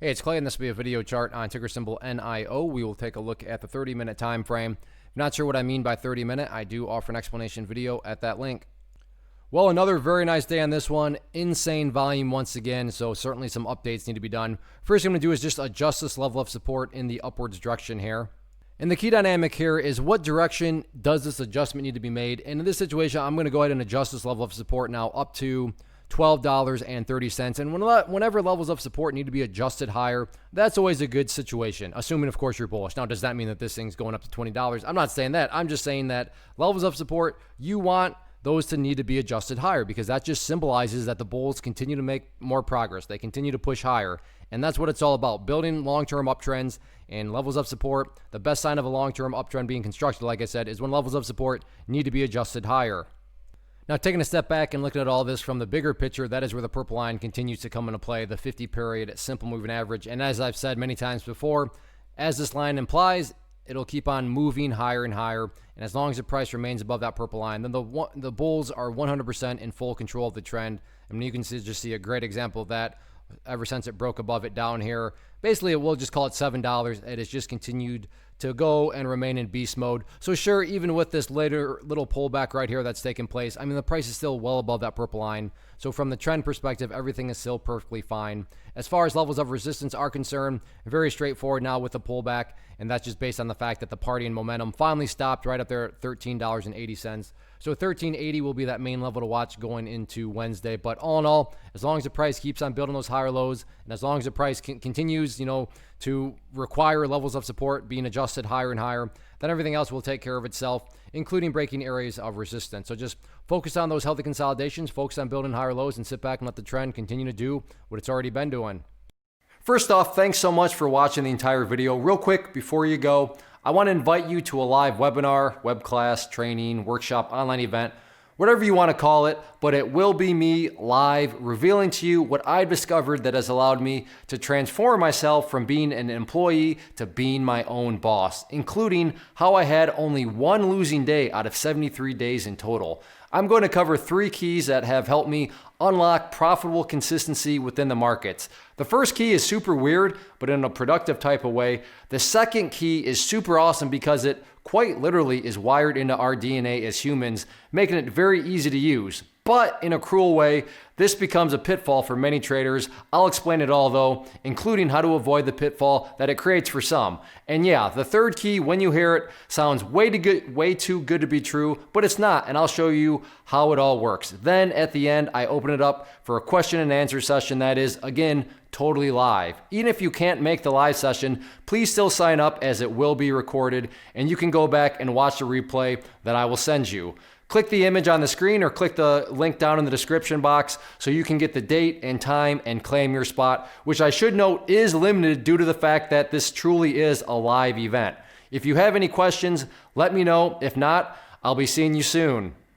Hey, it's Clay, and this will be a video chart on ticker symbol NIO. We will take a look at the 30-minute time frame. If you're not sure what I mean by 30-minute, I do offer an explanation video at that link. Well, another very nice day on this one. Insane volume once again, so certainly some updates need to be done. First thing I'm going to do is just adjust this level of support in the upwards direction here. And the key dynamic here is what direction does this adjustment need to be made? And in this situation, I'm going to go ahead and adjust this level of support now up to $12.30. And whenever levels of support need to be adjusted higher, that's always a good situation, assuming, of course, you're bullish. Now, does that mean that this thing's going up to $20? I'm not saying that. I'm just saying that levels of support, you want those to need to be adjusted higher because that just symbolizes that the bulls continue to make more progress. They continue to push higher. And that's what it's all about, building long-term uptrends and levels of support. The best sign of a long-term uptrend being constructed, like I said, is when levels of support need to be adjusted higher. Now, taking a step back and looking at all this from the bigger picture, that is where the purple line continues to come into play, the 50-period simple moving average. And as I've said many times before, as this line implies, it'll keep on moving higher and higher. And as long as the price remains above that purple line, then the bulls are 100% in full control of the trend. I mean, you can just see a great example of that ever since it broke above it down here. Basically, we'll just call it $7. It has just continued to go and remain in beast mode. So sure, even with this later little pullback right here that's taken place, I mean, the price is still well above that purple line. So from the trend perspective, everything is still perfectly fine. As far as levels of resistance are concerned, very straightforward now with the pullback, and that's just based on the fact that the party and momentum finally stopped right up there at $13.80. So $13.80 will be that main level to watch going into Wednesday. But all in all, as long as the price keeps on building those higher lows, and as long as the price continues, to require levels of support being adjusted higher and higher, then everything else will take care of itself, including breaking areas of resistance. So just focus on those healthy consolidations, focus on building higher lows, and sit back and let the trend continue to do what it's already been doing. First off, thanks so much for watching the entire video. Real quick, before you go, I want to invite you to a live webinar, web class, training, workshop, online event, whatever you want to call it, but it will be me live revealing to you what I've discovered that has allowed me to transform myself from being an employee to being my own boss, including how I had only one losing day out of 73 days in total. I'm going to cover 3 keys that have helped me unlock profitable consistency within the markets. The first key is super weird, but in a productive type of way. The second key is super awesome because it quite literally is wired into our DNA as humans, making it very easy to use. But in a cruel way, this becomes a pitfall for many traders. I'll explain it all though, including how to avoid the pitfall that it creates for some. And yeah, the third key, when you hear it, sounds way too good to be true, but it's not, and I'll show you how it all works. Then at the end, I open it up for a question and answer session that is, again, totally live. Even if you can't make the live session, please still sign up as it will be recorded, and you can go back and watch the replay that I will send you. Click the image on the screen or click the link down in the description box so you can get the date and time and claim your spot, which I should note is limited due to the fact that this truly is a live event. If you have any questions, let me know. If not, I'll be seeing you soon.